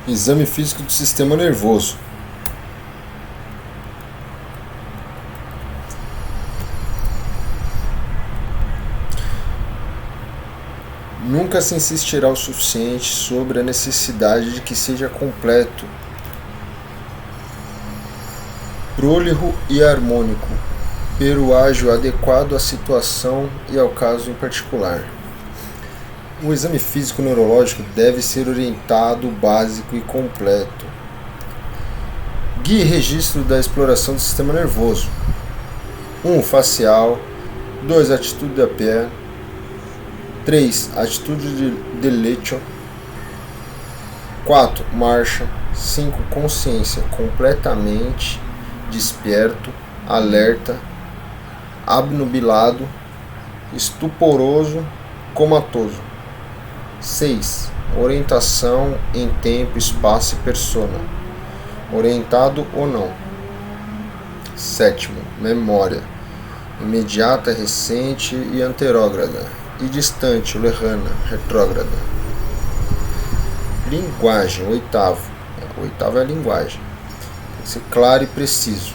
Exame físico do sistema nervoso. Nunca se insistirá o suficiente sobre a necessidade de que seja completo, prolixo e harmônico, pero ágil, adequado à situação e ao caso em particular. O exame físico neurológico deve ser orientado, básico e completo. Guia e registro da exploração do sistema nervoso. 1. Facial. 2. Atitude da pé. 3. Atitude de lecho. 4. Marcha. 5. Consciência. Completamente desperto, alerta, abnubilado, estuporoso, comatoso. 6. Orientação em tempo, espaço e persona. Orientado ou não. 7. Memória. Imediata, recente e anterógrada. E distante, lejana, retrógrada. Linguagem. 8. Oitavo é a linguagem. Tem que ser claro e preciso.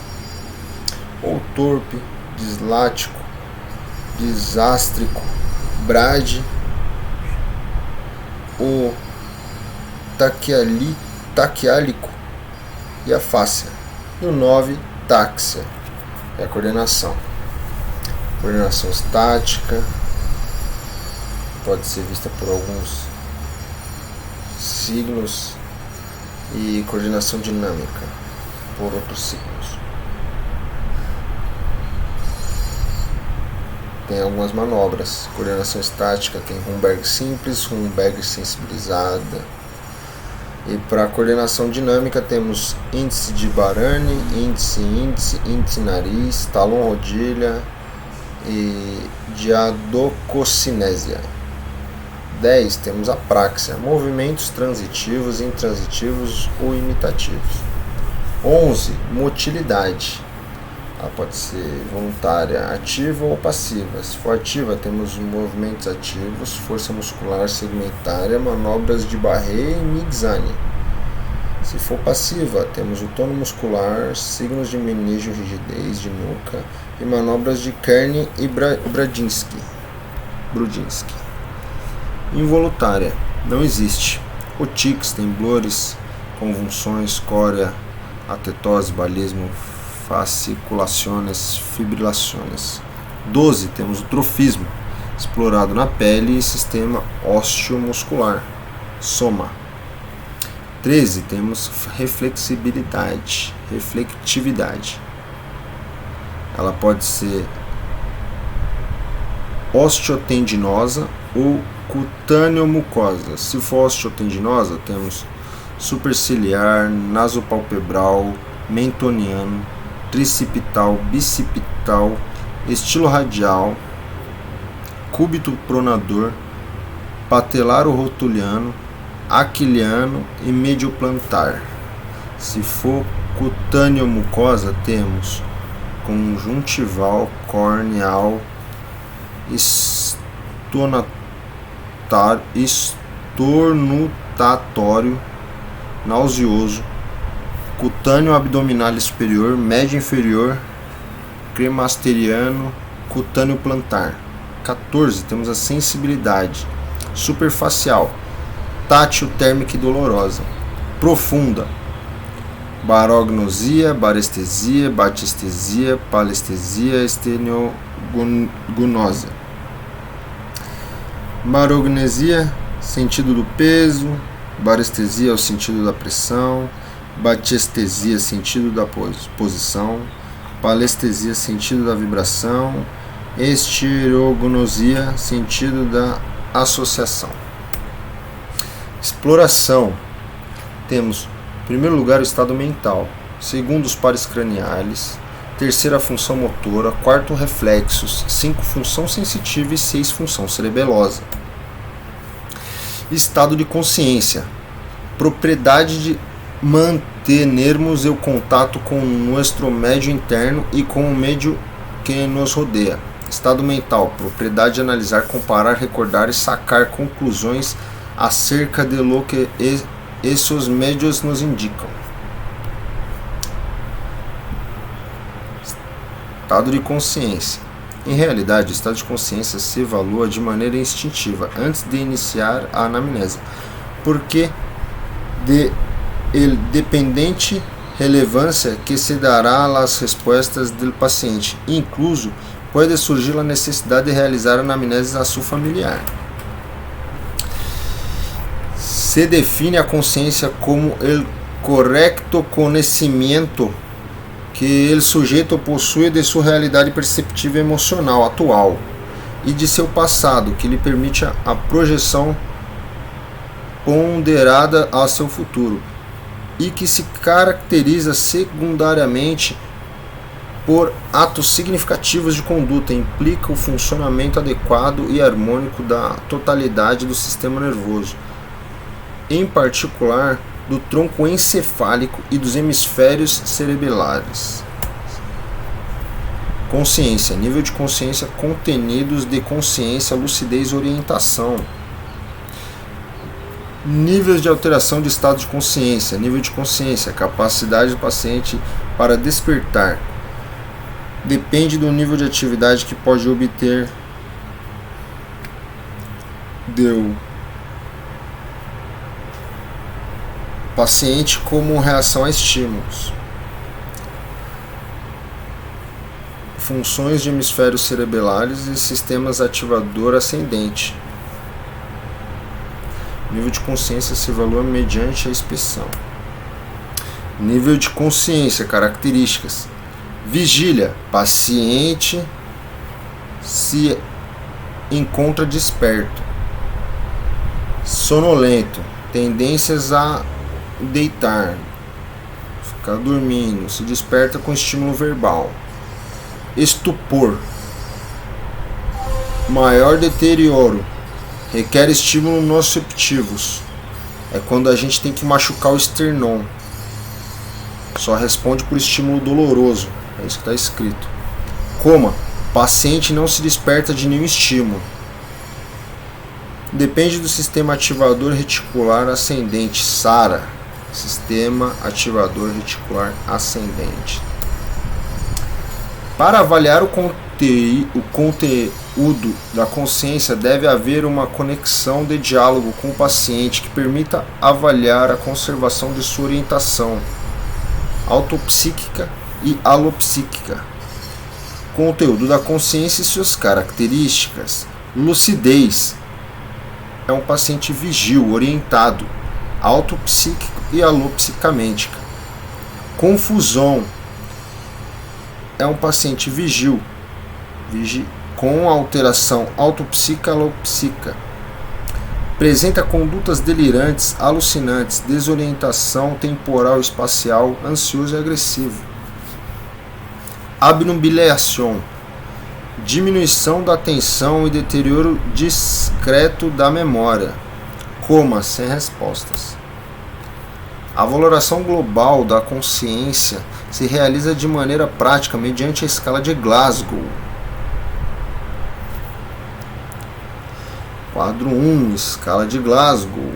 Ou torpe, dislático, desástrico, brade, o taquiálico e a fáscia. E o 9, táxia, é a coordenação. Coordenação estática, pode ser vista por alguns signos, e coordenação dinâmica por outros signos. Tem algumas manobras. Coordenação estática tem Rumberg simples, Rumberg sensibilizada. E para a coordenação dinâmica temos índice de Barani, índice nariz, talão rodilha e diadococinésia. 10. Temos a praxia, movimentos transitivos, intransitivos ou imitativos. 11. Motilidade. Ela pode ser voluntária, ativa ou passiva. Se for ativa, temos movimentos ativos, força muscular segmentária, manobras de Barré e Migzani. Se for passiva, temos o tono muscular, signos de menígio, rigidez de nuca e manobras de Kearney e Brudzinski. Involuntária, não existe. Otics, temblores, convulsões, córea, atetose, balismo, fasciculações, fibrilações. 12. Temos o trofismo, explorado na pele e sistema osteomuscular, soma. 13. Temos reflectividade. Ela pode ser osteotendinosa ou cutâneo-mucosa. Se for osteotendinosa, temos superciliar, nasopalpebral, mentoniano, tricipital, bicipital, estilo radial, cúbito pronador, patelaro-rotuliano, aquiliano e medioplantar. Se for cutâneo-mucosa, temos conjuntival, corneal, estornutatório, nauseoso, cutâneo abdominal superior, médio inferior, cremasteriano, cutâneo plantar. 14. Temos a sensibilidade superfacial, tátil, térmica e dolorosa. Profunda, barognosia, barestesia, batestesia, palestesia, estenogonosa. Barognesia, sentido do peso, barestesia, o sentido da pressão, batestesia, sentido da posição, palestesia, sentido da vibração, estirogonosia, sentido da associação. Exploração. Temos, em primeiro lugar, o estado mental, segundo, os pares craniais, terceira, função motora, quarto, reflexos, 5, função sensitiva e 6, função cerebelosa. Estado de consciência, propriedade de mantermos o contato com nosso médio interno e com o meio que nos rodeia. Estado mental, propriedade de analisar, comparar, recordar e sacar conclusões acerca de lo que esses médios nos indicam. Estado de consciência. Em realidade, o estado de consciência se evalua de maneira instintiva antes de iniciar a anamnese, porque de dependente relevância que se dará às respostas do paciente, incluso pode surgir a necessidade de realizar anamnese a seu familiar. Se define a consciência como o correto conhecimento que o sujeito possui de sua realidade perceptiva e emocional atual e de seu passado, que lhe permite a projeção ponderada a seu futuro, e que se caracteriza secundariamente por atos significativos de conduta, implica o funcionamento adequado e harmônico da totalidade do sistema nervoso, em particular do tronco encefálico e dos hemisférios cerebelares. Consciência, nível de consciência, contenidos de consciência, lucidez, orientação. Níveis de alteração de estado de consciência. Nível de consciência, capacidade do paciente para despertar. Depende do nível de atividade que pode obter do paciente como reação a estímulos. Funções de hemisférios cerebelares e sistemas ativador ascendente. Nível de consciência se evalua mediante a inspeção. Nível de consciência, características. Vigília, paciente se encontra desperto. Sonolento, tendências a deitar, ficar dormindo, se desperta com estímulo verbal. Estupor, maior deterioro, requer estímulos nociceptivos. É quando a gente tem que machucar o esternão. Só responde por estímulo doloroso. É isso que está escrito. Coma, paciente não se desperta de nenhum estímulo. Depende do sistema ativador reticular ascendente, SARA. Sistema ativador reticular ascendente. Para avaliar o conteúdo da consciência, deve haver uma conexão de diálogo com o paciente que permita avaliar a conservação de sua orientação autopsíquica e alopsíquica. Conteúdo da consciência e suas características. Lucidez. É um paciente vigil, orientado, autopsíquico e alopsicamente. Confusão. É um paciente vigil, com alteração autopsíquica e alopsíquica. Apresenta condutas delirantes, alucinantes, desorientação temporal e espacial, ansioso e agressivo. Abnubilação. Diminuição da atenção e deterioro discreto da memória. Coma, sem respostas. A valoração global da consciência se realiza de maneira prática mediante a escala de Glasgow. Quadro 1, escala de Glasgow.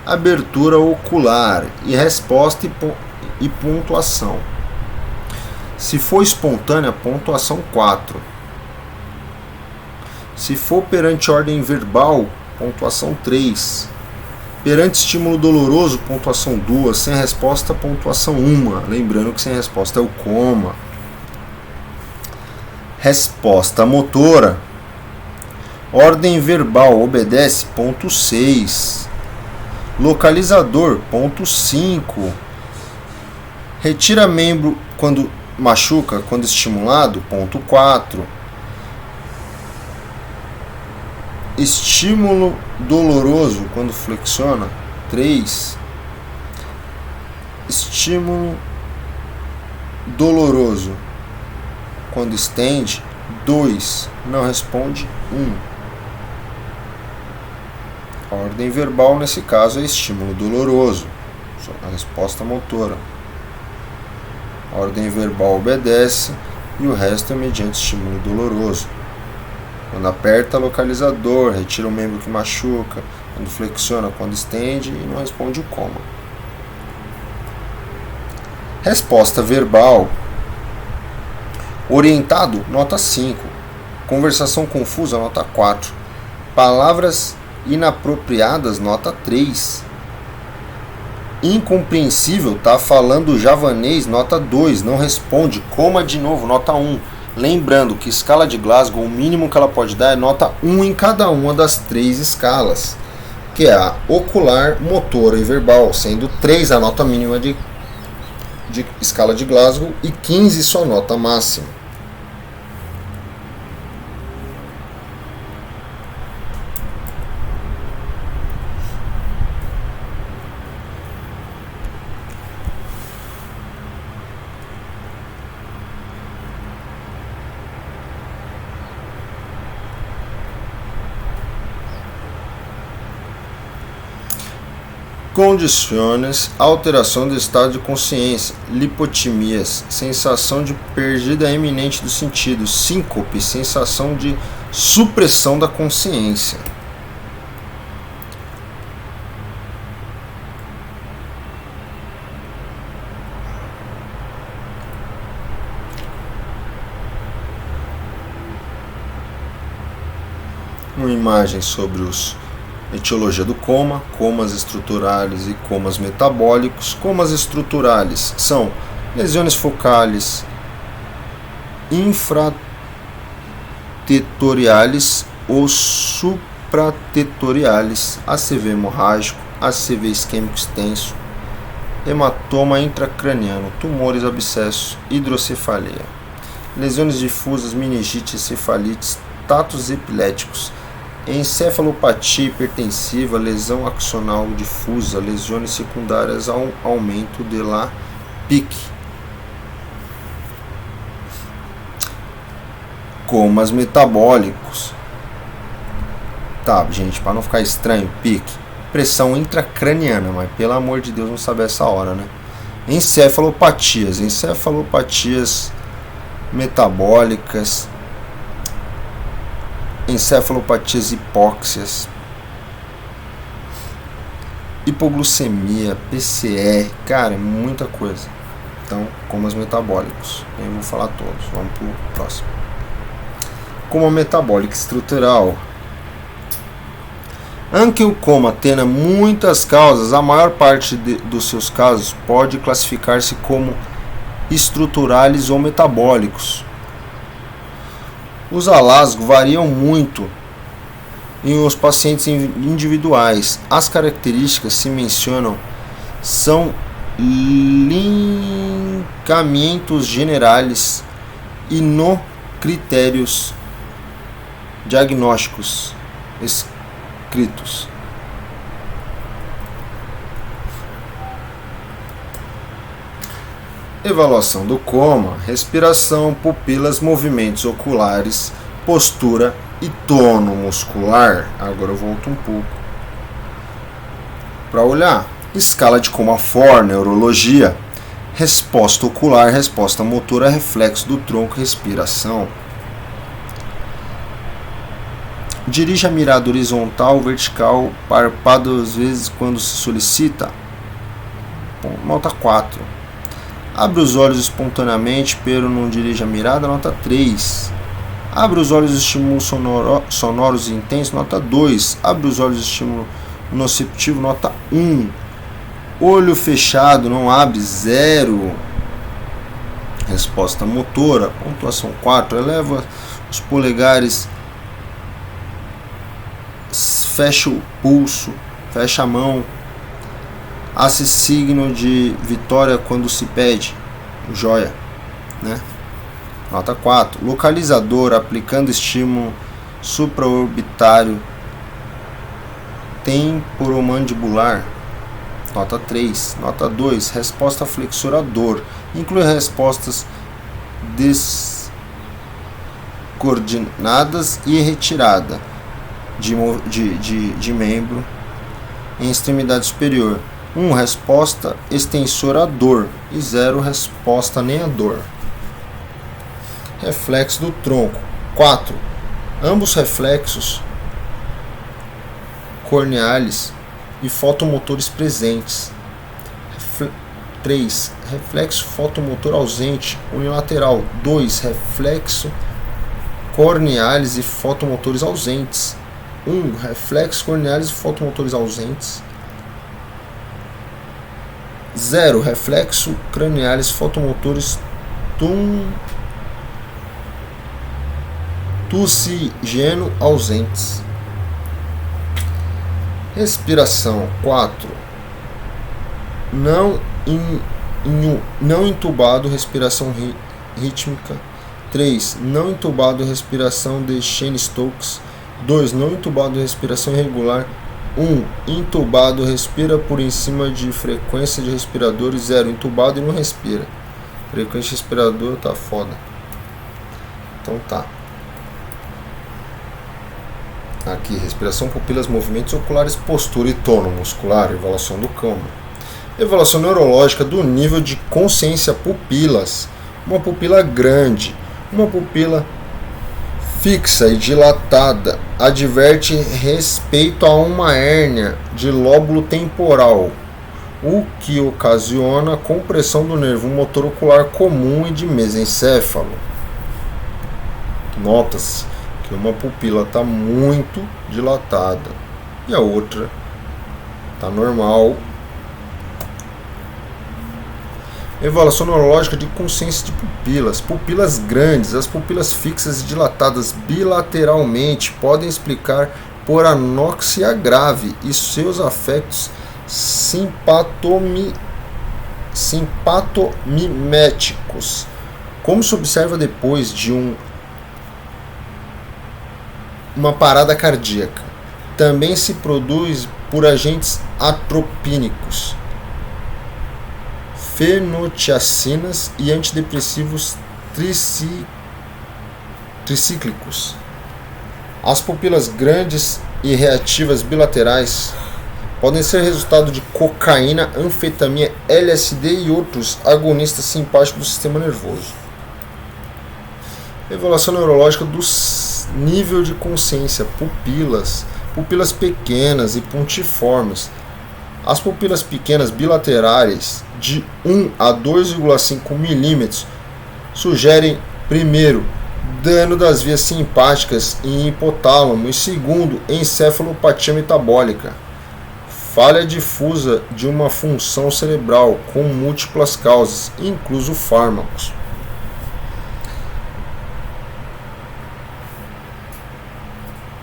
Abertura ocular e resposta e pontuação. Se for espontânea, pontuação 4. Se for perante ordem verbal, pontuação 3. Perante estímulo doloroso, pontuação 2. Sem resposta, pontuação 1. Lembrando que sem resposta é o coma. Resposta motora. Ordem verbal obedece, ponto 6. Localizador, ponto 5. Retira membro quando machuca, quando estimulado, ponto 4. Estímulo doloroso quando flexiona, 3. Estímulo doloroso quando estende, 2. Não responde, 1. A ordem verbal nesse caso é estímulo doloroso, a resposta motora. A ordem verbal obedece e o resto é mediante estímulo doloroso. Quando aperta, localizador, retira o membro que machuca, quando flexiona, quando estende e não responde o coma. Resposta verbal. Orientado, nota 5. Conversação confusa, nota 4. Palavras inapropriadas, nota 3. Incompreensível, tá falando javanês, nota 2. Não responde, coma de novo, nota 1. Lembrando que escala de Glasgow, o mínimo que ela pode dar é nota 1 em cada uma das 3 escalas, que é a ocular, motora e verbal, sendo 3 a nota mínima de escala de Glasgow e 15 sua nota máxima. Condições, alteração do estado de consciência, lipotimias, sensação de perda iminente do sentido, síncope, sensação de supressão da consciência. Uma imagem sobre etiologia do coma, comas estruturais e comas metabólicos. Comas estruturais são lesões focais, infratetoriais ou supratetoriais, ACV hemorrágico, ACV isquêmico extenso, hematoma intracraniano, tumores, abscessos, hidrocefalia. Lesões difusas, meningite, encefalites, tatos epiléticos, encefalopatia hipertensiva, lesão axonal difusa, lesões secundárias ao aumento de la PIC. Comas metabólicos. Tá, gente, para não ficar estranho, PIC. Pressão intracraniana, mas pelo amor de Deus não sabe essa hora, né? Encefalopatias metabólicas, encefalopatias hipóxias, hipoglucemia, PCR, cara, é muita coisa. Então, comas metabólicos, eu vou falar todos, vamos pro próximo. Coma metabólica estrutural. Aunque o coma tenha muitas causas, a maior parte dos seus casos pode classificar-se como estruturais ou metabólicos. Os alasgos variam muito em os pacientes individuais. As características se mencionam são linkamentos generais e no critérios diagnósticos escritos. Avaliação do coma, respiração, pupilas, movimentos oculares, postura e tono muscular. Agora eu volto um pouco para olhar. Escala de Comafor, neurologia, resposta ocular, resposta motora, reflexo do tronco, respiração. Dirige a mirada horizontal, vertical, parpado às vezes quando se solicita. Nota 4. Abre os olhos espontaneamente, pero não dirige a mirada, nota 3. Abre os olhos, estímulo sonoros e intensos, nota 2. Abre os olhos, estímulo nociceptivo, nota 1. Olho fechado, não abre, 0. Resposta motora, pontuação 4. Eleva os polegares, fecha o pulso, fecha a mão. Hace signo de vitória quando se pede, joia, né? Nota 4. Localizador, aplicando estímulo supraorbitário temporomandibular, nota 3. Nota 2. Resposta flexorador, inclui respostas descoordenadas e retirada de membro em extremidade superior. 1. Resposta extensora à dor e 0. Resposta nem à dor. Reflexo do tronco. 4. ambos reflexos corneales e fotomotores presentes. 3. Reflexo fotomotor ausente unilateral. 2. Reflexo corneales e fotomotores ausentes. 1. Reflexos corneales e fotomotores ausentes. 0. Reflexo cranialis fotomotores tucigeno ausentes. Respiração. 4. Não entubado, respiração rítmica. 3. Não entubado, respiração de Cheyne-Stokes. 2. Não entubado, respiração irregular. 1. Entubado, respira por em cima de frequência de respiradores. 0. Entubado e não respira. Frequência de respirador tá foda. Então tá. Aqui, respiração, pupilas, movimentos oculares, postura e tônus muscular, evaluação do campo. Evaluação neurológica do nível de consciência, pupilas. Uma pupila grande, uma pupila fixa e dilatada, adverte respeito a uma hérnia de lóbulo temporal, o que ocasiona a compressão do nervo motor ocular comum e de mesencéfalo. Nota-se que uma pupila está muito dilatada e a outra está normal. Evaluação neurológica de consciência de pupilas. Pupilas grandes, as pupilas fixas e dilatadas bilateralmente podem explicar por anóxia grave e seus afetos simpatomiméticos, como se observa depois de uma parada cardíaca. Também se produz por agentes atropínicos, fenotiacinas e antidepressivos tricíclicos. As pupilas grandes e reativas bilaterais podem ser resultado de cocaína, anfetamina, LSD e outros agonistas simpáticos do sistema nervoso. Evaluação neurológica do nível de consciência, pupilas pequenas e pontiformes. As pupilas pequenas bilaterais de 1 a 2,5 milímetros sugerem, primeiro, dano das vias simpáticas e hipotálamo e, segundo, encefalopatia metabólica, falha difusa de uma função cerebral com múltiplas causas, incluso fármacos.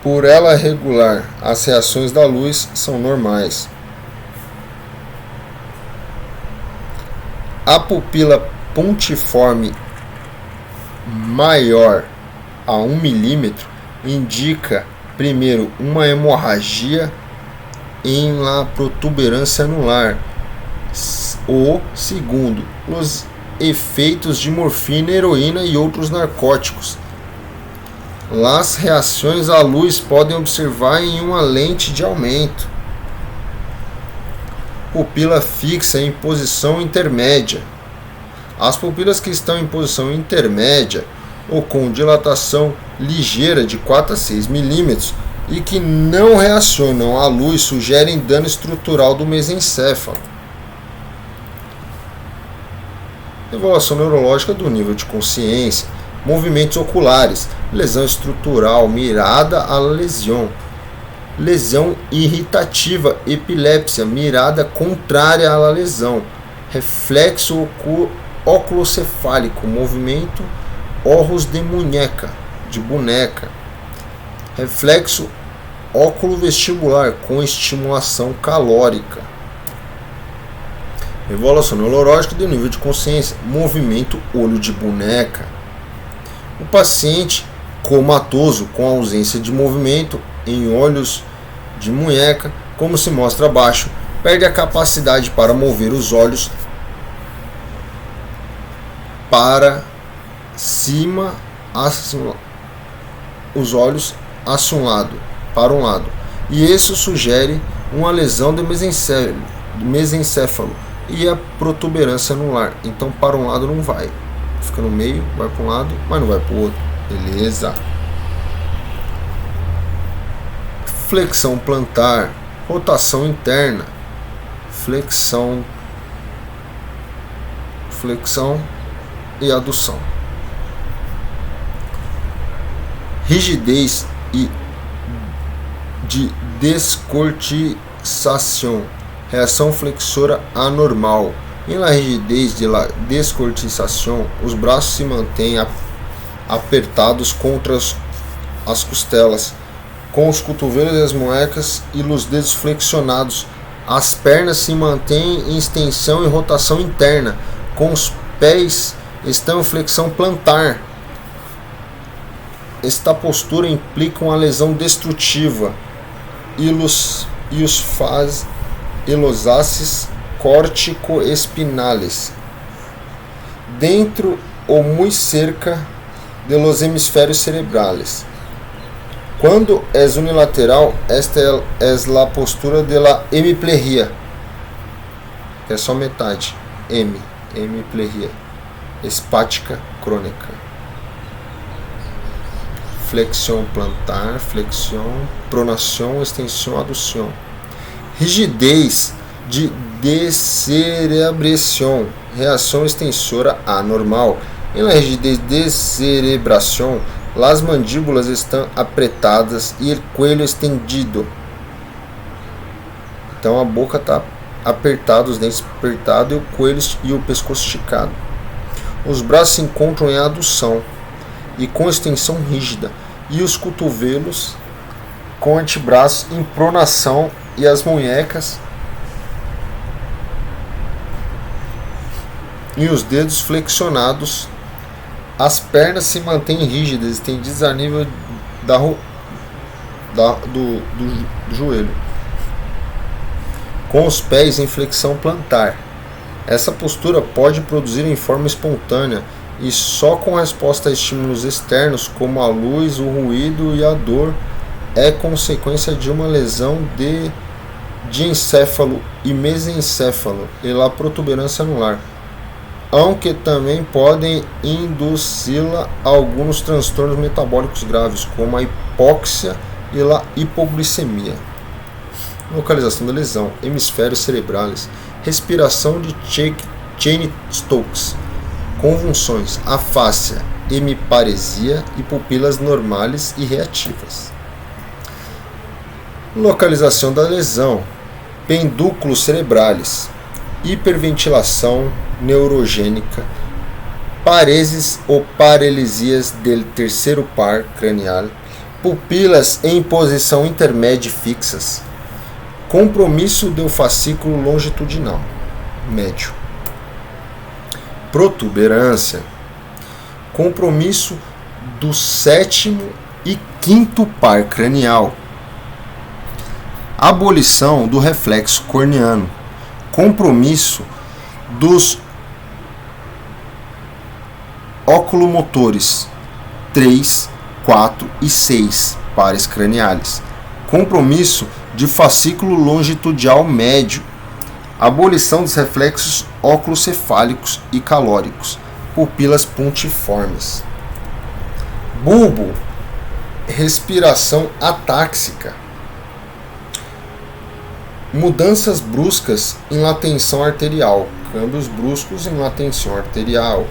Por ela regular, as reações da luz são normais. A pupila pontiforme maior a 1 milímetro indica, primeiro, uma hemorragia em la protuberância anular, ou, segundo, os efeitos de morfina, heroína e outros narcóticos. As reações à luz podem observar em uma lente de aumento. Pupila fixa em posição intermédia. As pupilas que estão em posição intermédia ou com dilatação ligeira de 4 a 6 milímetros e que não reacionam à luz sugerem dano estrutural do mesencéfalo. Evaluação neurológica do nível de consciência. Movimentos oculares, lesão estrutural mirada à lesão, lesão irritativa, epilepsia mirada contrária à lesão, reflexo oculocefálico, movimento ojos de boneca, reflexo óculo-vestibular com estimulação calórica. Evaluação neurológica do nível de consciência, movimento olho de boneca. O paciente comatoso com ausência de movimento em olhos de muñeca, como se mostra abaixo, perde a capacidade para mover os olhos para cima, os olhos para um lado, e isso sugere uma lesão do mesencéfalo e a protuberância anular. Então para um lado não vai, fica no meio, vai para um lado, mas não vai para o outro. Beleza. flexão plantar, rotação interna, flexão e adução. Rigidez e de descortiçação, reação flexora anormal. Em la rigidez de la descortiçação, os braços se mantêm apertados contra as costelas, com os cotovelos e as muecas e os dedos flexionados. As pernas se mantêm em extensão e rotação interna, com os pés estão em flexão plantar. Esta postura implica uma lesão destrutiva e os aces cortico-espinales dentro ou muy cerca de los hemisférios cerebrales. Quando é unilateral, esta é a postura de la hemiplegia, que é só metade, hemiplegia, espática crônica. Flexião plantar, flexião, pronação, extensão, adução. Rigidez de descerebração, reação extensora anormal. Em la rigidez de descerebração, as mandíbulas estão apretadas e o coelho estendido. Então a boca está apertada, os dentes apertados e o coelho e o pescoço esticado. Os braços se encontram em adução e com extensão rígida, e os cotovelos com o antebraço em pronação e as munhecas e os dedos flexionados. As pernas se mantêm rígidas, estendidas a nível do joelho, com os pés em flexão plantar. Essa postura pode produzir em forma espontânea e só com resposta a estímulos externos, como a luz, o ruído e a dor, é consequência de uma lesão de diencéfalo e mesencéfalo e la protuberância anular, aunque também podem induzi-la a alguns transtornos metabólicos graves, como a hipóxia e a hipoglicemia. Localização da lesão: hemisférios cerebrales, respiração de Cheyne-Stokes, convulsões, afásia, hemiparesia e pupilas normais e reativas. Localização da lesão: pendúculos cerebrales, hiperventilação neurogênica, pareses ou paralisias do terceiro par cranial, pupilas em posição intermédia fixas, compromisso do fascículo longitudinal médio, protuberância, compromisso do sétimo e quinto par cranial, abolição do reflexo corneano, compromisso dos oculomotores 3, 4 e 6 pares craniais, compromisso de fascículo longitudinal médio, abolição dos reflexos oculocefálicos e calóricos, pupilas puntiformes. Bulbo, respiração atáxica, mudanças bruscas em la tensão arterial, câmbios bruscos em la tensão arterial.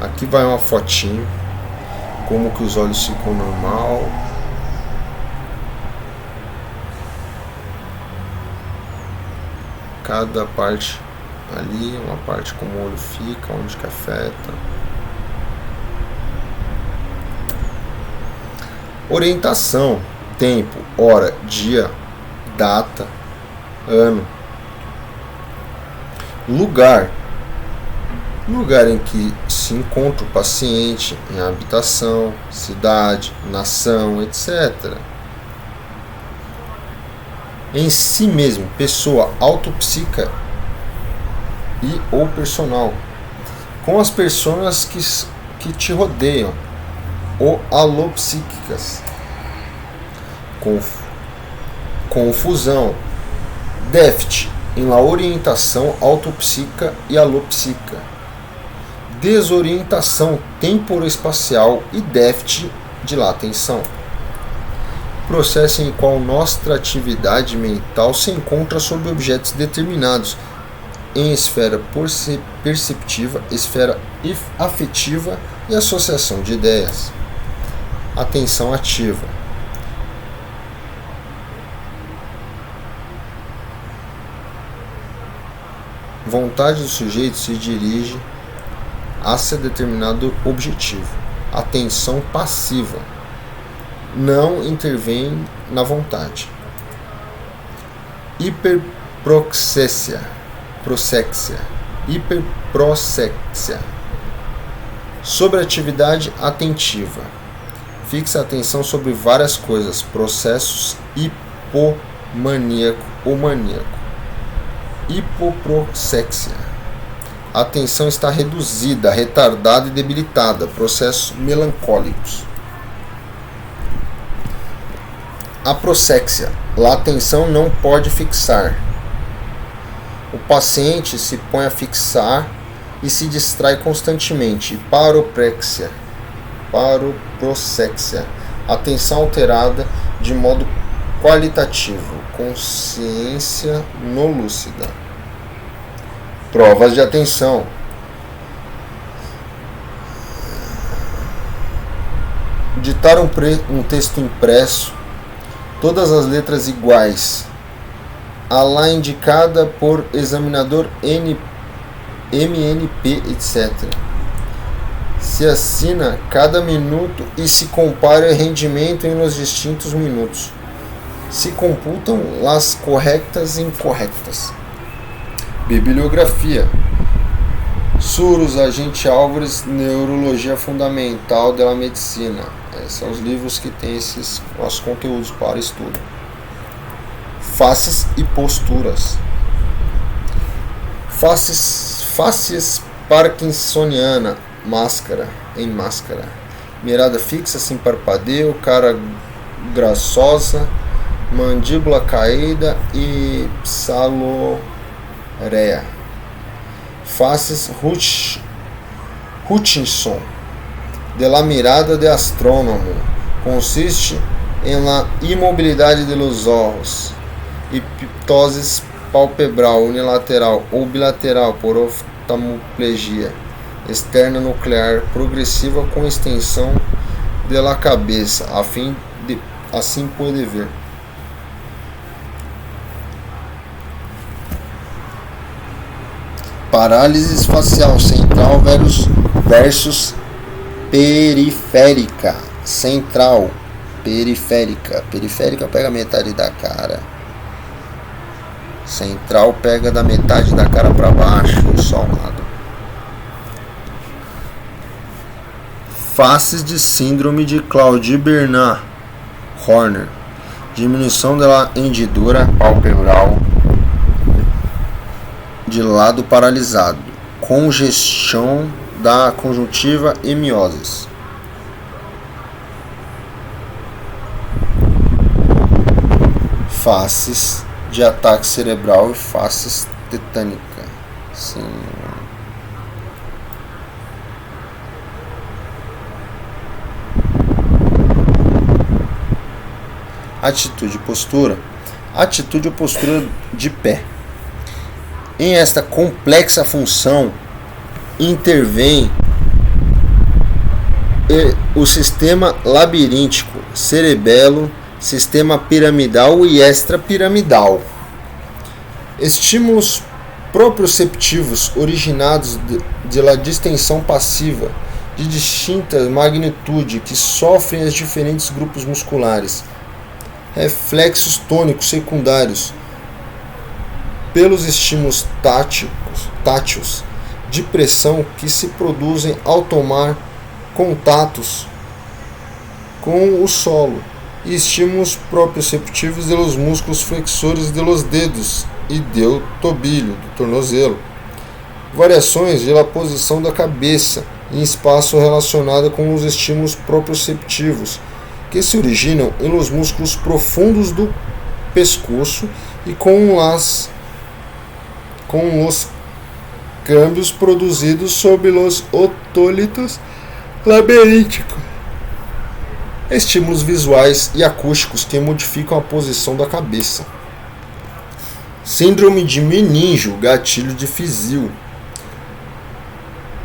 Aqui vai uma fotinho, como que os olhos ficam normal. Cada parte ali, uma parte como o olho fica, onde que afeta. Orientação: tempo, hora, dia, data, ano. Lugar: lugar em que se encontra o paciente, em habitação, cidade, nação, etc. Em si mesmo, pessoa, autopsíquica e ou personal, com as pessoas que te rodeiam, ou alopsíquicas. Confusão: déficit em la orientação autopsíquica e alopsíquica, desorientação temporoespacial e déficit de atenção. Processo em qual nossa atividade mental se encontra sobre objetos determinados em esfera perceptiva, esfera afetiva e associação de ideias. Atenção ativa. Vontade do sujeito se dirige a ser determinado objetivo. Atenção passiva. Não intervém na vontade. Hiperproxéxia. Hiperproxéxia. Sobreatividade atentiva. Fixa a atenção sobre várias coisas. Processos hipomaníaco ou maníaco. Hipoproxéxia. A atenção está reduzida, retardada e debilitada. Processos melancólicos. Aproxéxia. A atenção não pode fixar. O paciente se põe a fixar e se distrai constantemente. Paroprexia. Paroproxéxia. Atenção alterada de modo qualitativo. Consciência no lúcida. Provas de atenção. Ditar um texto impresso, todas as letras iguais, a lá indicada por examinador MNP, etc. Se assina cada minuto e se compara o rendimento nos distintos minutos. Se computam as corretas e incorretas. Bibliografia. Surus, Agente Álvares, Neurologia Fundamental da Medicina. Esses são os livros que têm os conteúdos para estudo. Faces e posturas. Faces parkinsoniana. Máscara. Em máscara. Mirada fixa, sem parpadeio, cara graçosa, mandíbula caída e psaloreia. Faces Hutchinson. De la mirada de astrônomo. Consiste em la imobilidade de los ojos. Ptosis palpebral unilateral ou bilateral por oftalmoplegia externa nuclear progressiva com extensão de la cabeça, assim pode ver. Parálise facial central versus periférica. Central, periférica. Periférica pega metade da cara. Central pega da metade da cara para baixo, só um lado. Faces de síndrome de Claude-Bernard Horner. Diminuição da hendidura palpebral de lado paralisado. Congestão da conjuntiva e mioses. Faces de ataque cerebral e faces tetânica. Sim. Atitude e postura. Atitude ou postura de pé. Em esta complexa função intervém o sistema labiríntico, cerebelo, sistema piramidal e extrapiramidal. Estímulos proprioceptivos originados de la distensão passiva de distinta magnitude que sofrem os diferentes grupos musculares. Reflexos tônicos secundários pelos estímulos táteis de pressão que se produzem ao tomar contatos com o solo e estímulos proprioceptivos dos músculos flexores dos dedos e do tobilho, do tornozelo. Variações da posição da cabeça em espaço relacionada com os estímulos proprioceptivos que se originam nos músculos profundos do pescoço e com os cambios produzidos sob os otolitos laberínticos. Estímulos visuais e acústicos que modificam a posição da cabeça. Síndrome de meningio, gatilho de Fizil.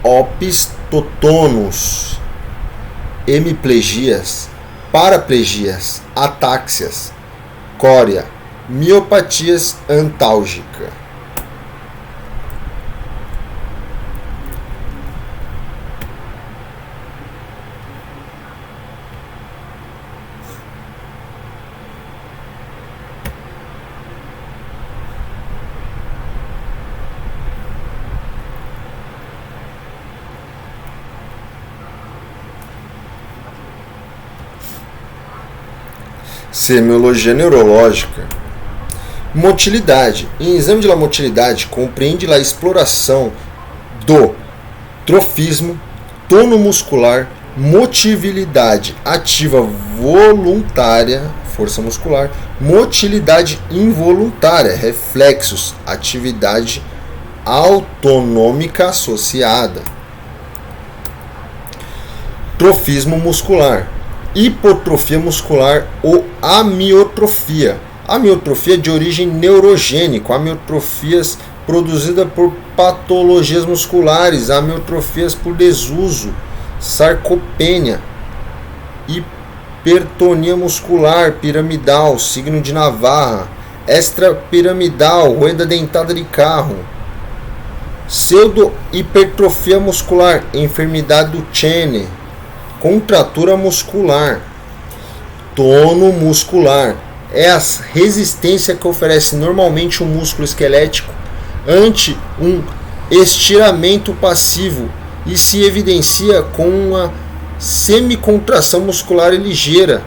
Opistotônus, hemiplegias, paraplegias, atáxias, córea, miopatias antálgicas. Semiologia neurológica. Motilidade. Em exame de la motilidade, compreende a exploração do trofismo, tono muscular, motilidade ativa voluntária, força muscular, motilidade involuntária, reflexos, atividade autonômica associada. Trofismo muscular. Hipotrofia muscular ou amiotrofia. Amiotrofia de origem neurogênica, amiotrofias produzidas por patologias musculares, amiotrofias por desuso, sarcopenia, hipertonia muscular, piramidal, signo de Navarra, extrapiramidal, roeda dentada de carro, pseudo-hipertrofia muscular, enfermidade do Chene, contratura muscular, tono muscular. É a resistência que oferece normalmente o músculo esquelético ante um estiramento passivo e se evidencia com uma semicontração muscular ligeira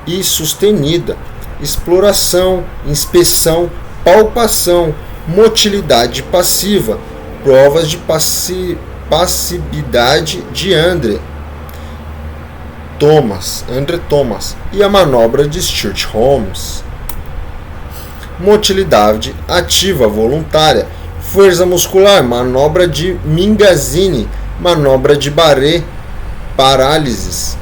e sustenida. Exploração, inspeção, palpação, motilidade passiva, provas de passividade de André Thomas e a manobra de Stuart Holmes. Motilidade ativa voluntária, força muscular, manobra de Mingazzini, manobra de Barré, parálises,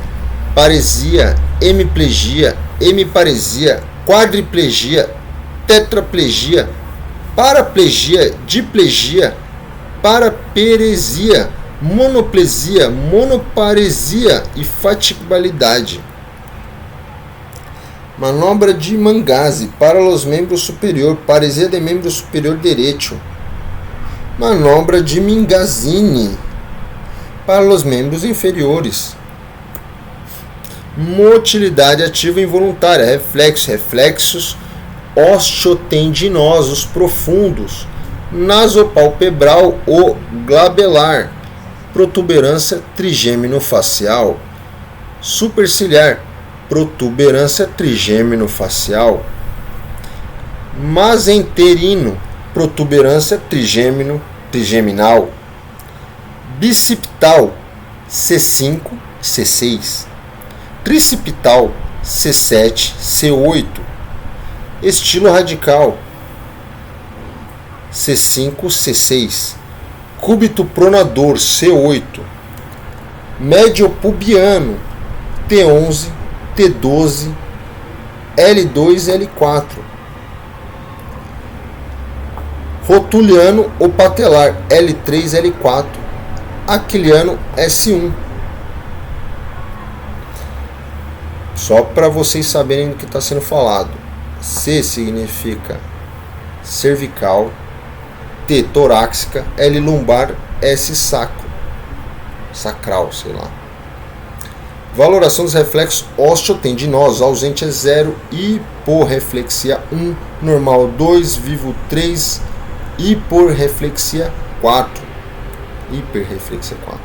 paresia, hemiplegia, hemiparesia, quadriplegia, tetraplegia, paraplegia, diplegia, paraparesia, monoplesia, monoparesia e fatigabilidade. Manobra de Mangazi para os membros superior, paresia de membro superior direito. Manobra de Mingazzini para os membros inferiores. Motilidade ativa involuntária, reflexos osteotendinosos profundos, nasopalpebral ou glabelar, protuberância trigêmino-facial, superciliar, protuberância trigêmino-facial, masenterino, protuberância trigeminal, bicipital, C5, C6, tricipital, C7, C8, estilo radical, C5, C6, cúbito pronador, C8, médio pubiano, T11, T12, L2, L4, rotuliano ou patelar, L3, L4, aquiliano, S1. Só para vocês saberem do que está sendo falado. C significa cervical, T torácica, L lumbar, S sacral, sei lá. Valoração dos reflexos osteotendinosos, ausente é 0, hiporreflexia 1, normal 2, vivo 3, hiporreflexia 4. Hiperreflexia 4.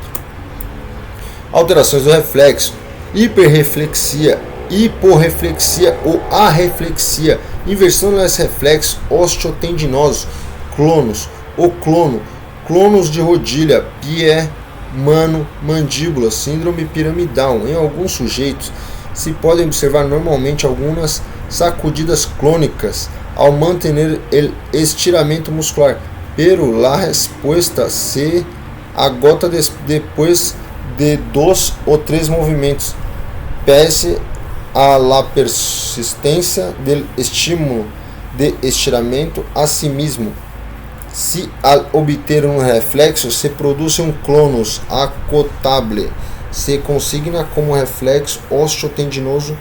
Alterações do reflexo: hiperreflexia, hiporreflexia ou arreflexia, inversão dos reflexos osteotendinosos, clonos, ou clonos de rodilha, pie, mano, mandíbula, síndrome piramidal. Em alguns sujeitos se podem observar normalmente algumas sacudidas clônicas ao manter o estiramento muscular, pero la respuesta se agota depois de 2 ou 3 movimentos, pese a la persistência del estímulo de estiramento a si mismo. Se al obter um reflexo se produz um clonus acotable, se consigna como reflexo osteotendinoso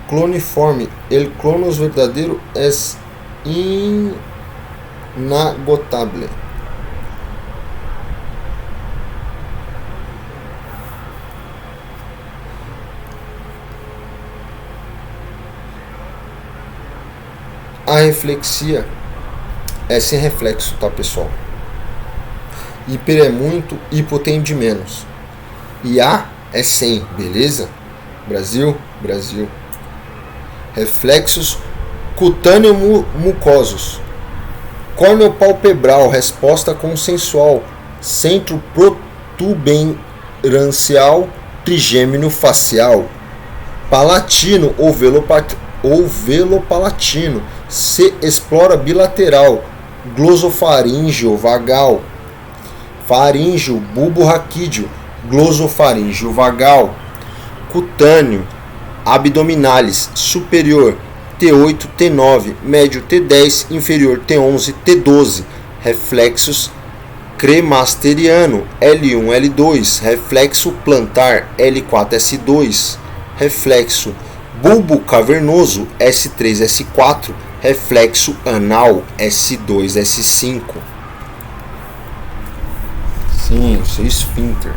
cloniforme. El clonus verdadeiro es inagotable. A reflexia é sem reflexo, tá, pessoal? Hiper é muito, hipotem de menos. E A é 100, beleza? Brasil, Brasil. Reflexos cutâneo-mucosos. Córneo palpebral, resposta consensual. Centro protuberancial, trigêmino facial. Palatino ou velopalatino. Se explora bilateral. Glosofaríngeo vagal. Faríngeo bulborraquídeo. Glosofaríngeo vagal. Cutâneo abdominalis superior T8, T9, médio T10, inferior T11, T12. Reflexos cremasteriano L1, L2. Reflexo plantar L4, S2. Reflexo bulbo cavernoso S3, S4. Reflexo anal S2, S5. Sim, o seu esfíncter.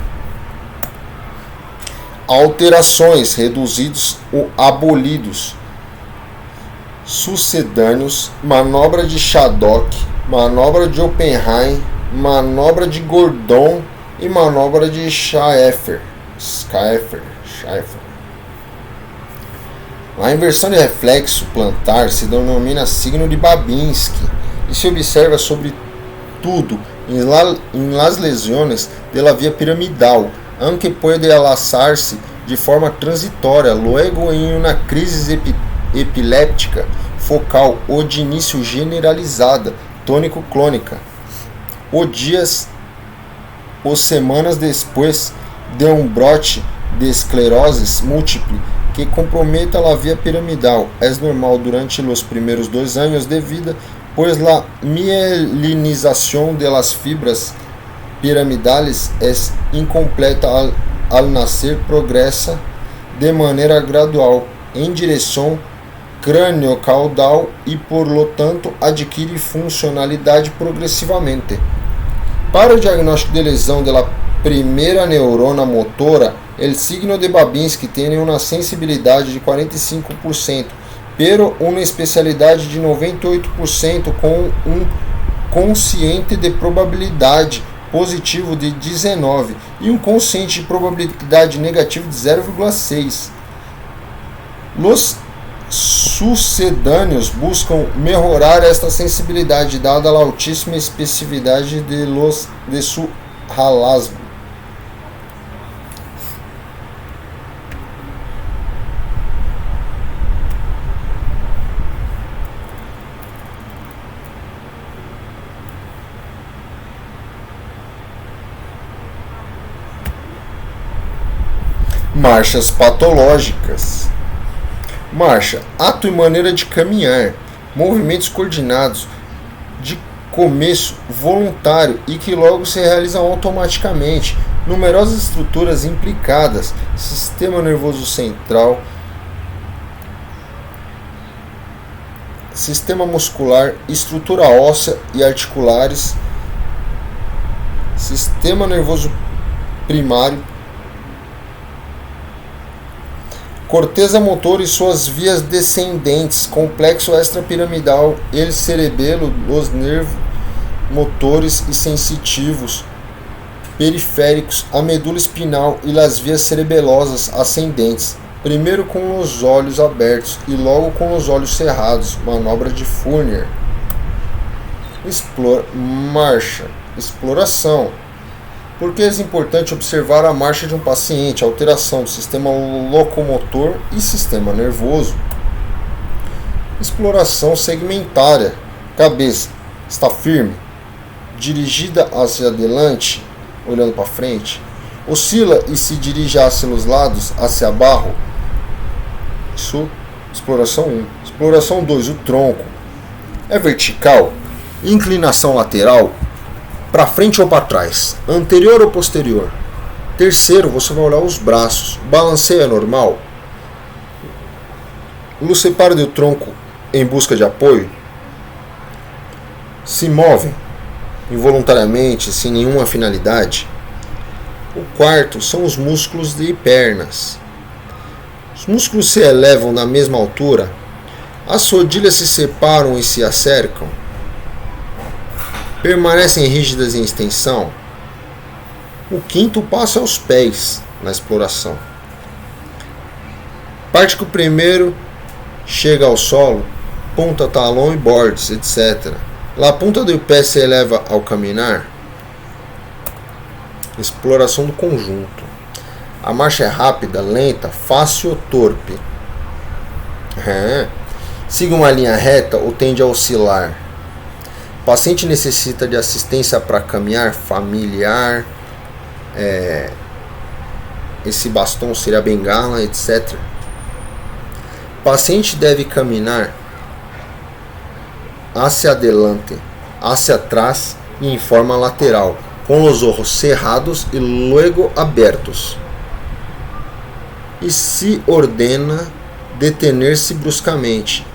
Alterações, reduzidos ou abolidos. Sucedâneos, manobra de Shadok, manobra de Oppenheim, manobra de Gordon e manobra de Schaeffer. A inversão de reflexo plantar se denomina signo de Babinski e se observa sobretudo em las lesiones de la vía piramidal, aunque puede alasar-se de forma transitória, luego em uma crise epiléptica focal ou de início generalizada, tônico-clônica, ou dias ou semanas depois de um brote de esclerose múltiple que comprometa a via piramidal. É normal durante os primeiros 2 anos de vida, pois la mielinização de las fibras piramidales é incompleta al nascer, progressa de maneira gradual em direção crânio-caudal e, por lo tanto, adquire funcionalidade progressivamente. Para o diagnóstico de lesão da primeira neurona motora, o signo de Babinski tem uma sensibilidade de 45%, pero uma especialidade de 98% com um consciente de probabilidade positivo de 19 e um consciente de probabilidade negativo de 0,6. Os sucedâneos buscam melhorar esta sensibilidade dada a altíssima especificidade de su rasgo. Marchas patológicas. Marcha, ato e maneira de caminhar, movimentos coordenados, de começo voluntário e que logo se realizam automaticamente. Numerosas estruturas implicadas: sistema nervoso central, sistema muscular, estrutura óssea e articulares, sistema nervoso primário, corteza motor e suas vias descendentes, complexo extrapiramidal, el cerebelo, os nervos motores e sensitivos periféricos, a medula espinal e as vias cerebelosas ascendentes, primeiro com os olhos abertos e logo com os olhos cerrados, manobra de Fournier. Marcha, exploração. Por que é importante observar a marcha de um paciente, a alteração do sistema locomotor e sistema nervoso? Exploração segmentária. Cabeça está firme, dirigida hacia adelante, olhando para frente, oscila e se dirige hacia os lados, hacia abaixo. Isso, exploração 1. Exploração 2, o tronco é vertical, inclinação lateral, para frente ou para trás, anterior ou posterior. Terceiro, você vai olhar os braços, balanceio é normal, o separo do tronco em busca de apoio, se move involuntariamente, sem nenhuma finalidade. O quarto são os músculos de pernas. Os músculos se elevam na mesma altura, as rodilhas se separam e se acercam, permanecem rígidas em extensão. O quinto passo é os pés na exploração. Parte que o primeiro chega ao solo, ponta, talão e bordes, etc. Lá a ponta do pé se eleva ao caminhar. Exploração do conjunto. A marcha é rápida, lenta, fácil ou torpe. Siga uma linha reta ou tende a oscilar. O paciente necessita de assistência para caminhar, familiar. Esse bastão seria bengala, etc. O paciente deve caminhar hacia adelante, hacia atrás e em forma lateral, com os olhos cerrados e luego abertos. E se ordena detener-se bruscamente,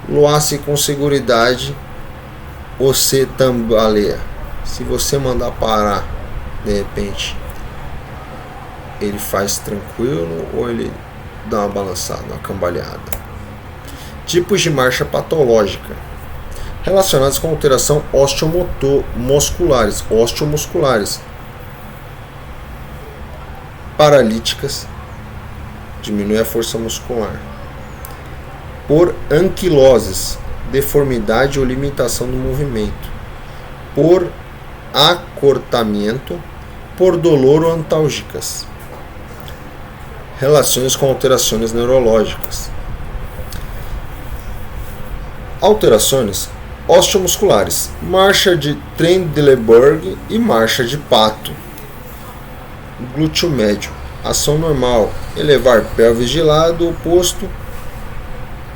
lo-hace com seguridade ou se tambaleia. Se você mandar parar, de repente, ele faz tranquilo ou ele dá uma balançada, uma cambaleada. Tipos de marcha patológica relacionados com alteração osteomusculares, paralíticas, diminui a força muscular, por anquiloses, deformidade ou limitação do movimento, por acortamento, por dolor ou antálgicas. Relações com alterações neurológicas. Alterações osteomusculares, marcha de Trendelenburg e marcha de pato. Glúteo médio, ação normal, elevar pelvis de lado oposto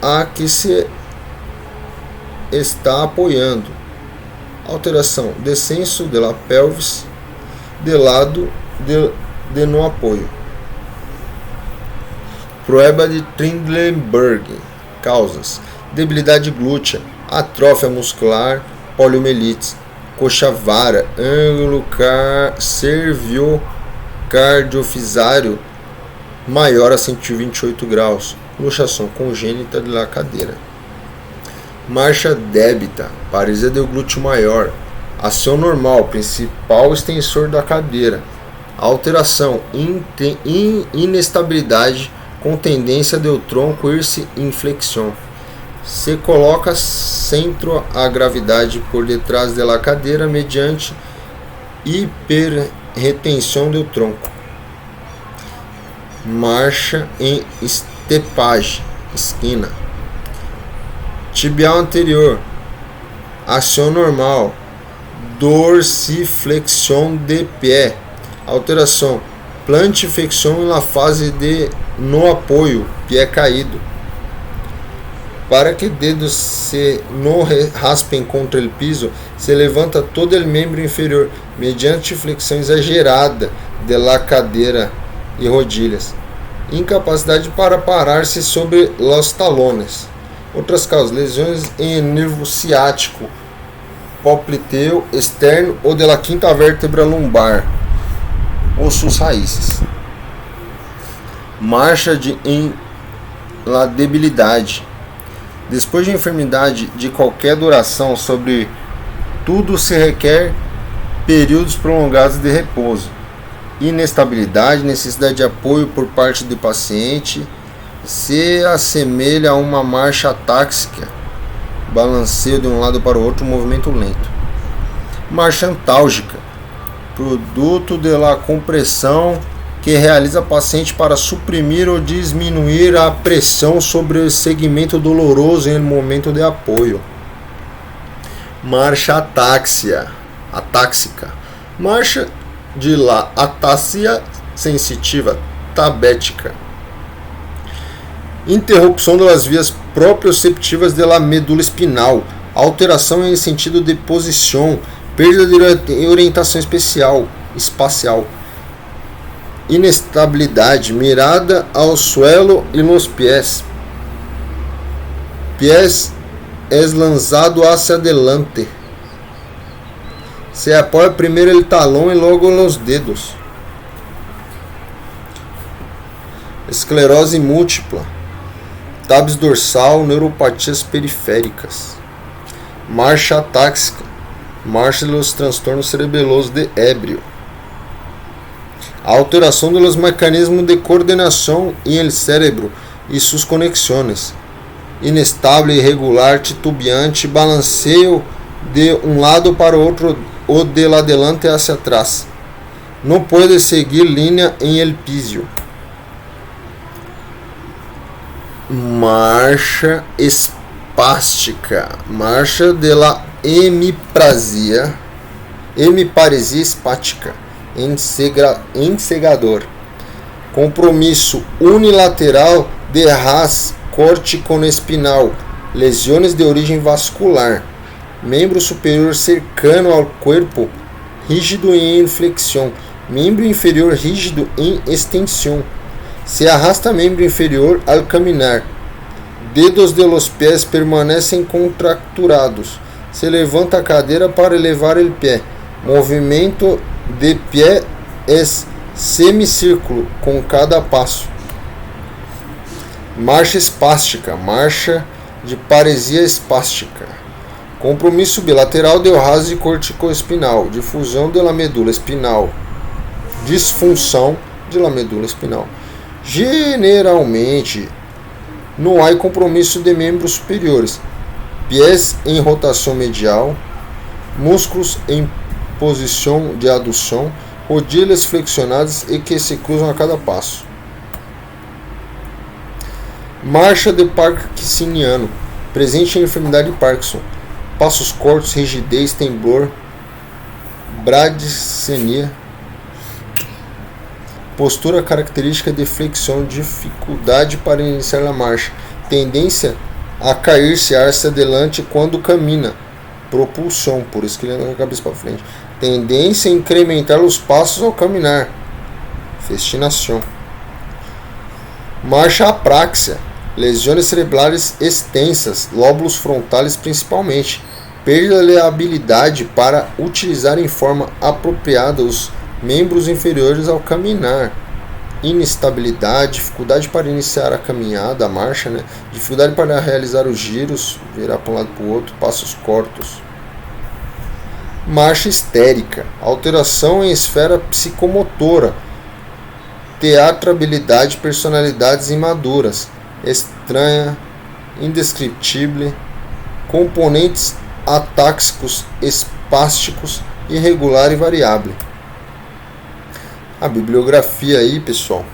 a que se está apoiando. Alteração, descenso de la pelvis de lado de no apoio. Proeba de Trendelenburg. Causas: debilidade glútea, atrofia muscular, poliomielite, coxa vara, ângulo cerviocardiofisiário maior a 128 graus, luxação congênita da cadeira. Marcha débita, paralisia do glúteo maior, ação normal, principal extensor da cadeira. Alteração, inestabilidade com tendência do tronco ir-se em flexão. Se coloca centro a gravidade por detrás da cadeira mediante hiperretenção do tronco. Marcha em estepagem, esquina. Tibial anterior, ação normal, dorsiflexão de pé. Alteração, plantiflexão na fase de no apoio, pé caído. Para que dedos se não raspem contra o piso, se levanta todo o membro inferior, mediante flexão exagerada de la cadeira e rodilhas. Incapacidade para parar-se sobre os talones. Outras causas: lesões em nervo ciático, popliteu externo ou de la quinta vértebra lombar, ossos raízes. Marcha em la debilidade. Depois de enfermidade de qualquer duração, sobretudo se requer períodos prolongados de repouso. Inestabilidade, necessidade de apoio por parte do paciente, se assemelha a uma marcha atáxica, balanceio de um lado para o outro, movimento lento. Marcha antálgica, produto da compressão que realiza o paciente para suprimir ou diminuir a pressão sobre o segmento doloroso em momento de apoio. Marcha atáxia, atáxica. Marcha de la atáxia sensitiva tabética. Interrupção das vias proprioceptivas da medula espinal. Alteração em sentido de posição. Perda de orientação espacial. Inestabilidade. Mirada ao suelo e nos pés. Pies es lanzado hacia adelante. Se apoia primeiro el talão e logo os dedos. Esclerose múltipla. Tabes dorsal, neuropatias periféricas. Marcha atáxica. Marcha dos transtornos cerebelosos de ébrio. Alteração dos mecanismos de coordenação em el cérebro e suas conexões. Inestable, irregular, titubeante, balanceio de um lado para o outro ou de adelante hacia atrás. Não pode seguir linha em el piso. Marcha espástica. Marcha de la hemiparesia espástica. Ensegador. Compromisso unilateral de ras corticoespinal. Lesões de origem vascular. Membro superior cercano ao corpo, rígido em flexão. Membro inferior rígido em extensão. Se arrasta membro inferior ao caminhar. Dedos de los pés permanecem contraturados. Se levanta a cadeira para elevar o pé. Movimento de pé é semicírculo com cada passo. Marcha espástica. Marcha de paresia espástica. Compromisso bilateral de raso corticoespinal. Difusão da medula espinal. Disfunção da medula espinal. Generalmente, não há compromisso de membros superiores. Pés em rotação medial. Músculos em posição de adução. Rodilhas flexionadas e que se cruzam a cada passo. Marcha de parkinsoniano. Presente em enfermidade de Parkinson. Passos curtos, rigidez, temblor, bradicenia. Postura característica de flexão, dificuldade para iniciar a marcha. Tendência a cair-se adelante quando camina. Propulsão, por isso que ele anda com a cabeça para frente. Tendência a incrementar os passos ao caminhar. Festinação. Marcha apráxia. Lesões cerebrais extensas, lóbulos frontais principalmente. Perda de habilidade para utilizar em forma apropriada os membros inferiores ao caminhar. Instabilidade, dificuldade para iniciar a caminhada, a marcha, dificuldade para realizar os giros, virar para um lado para o outro, passos curtos. Marcha histérica, alteração em esfera psicomotora, teatrabilidade, personalidades imaduras, estranha, indescritível, componentes atáxicos, espásticos, irregular e variável. A bibliografia aí, pessoal.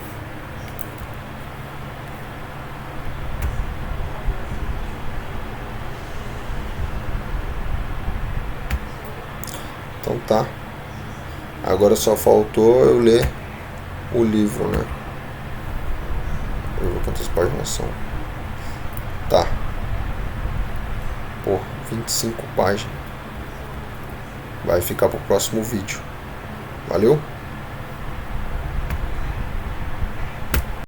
Então tá. Agora só faltou eu ler o livro, né? Eu vou ver quantas páginas são. Tá. Pô, 25 páginas. Vai ficar pro próximo vídeo. Valeu?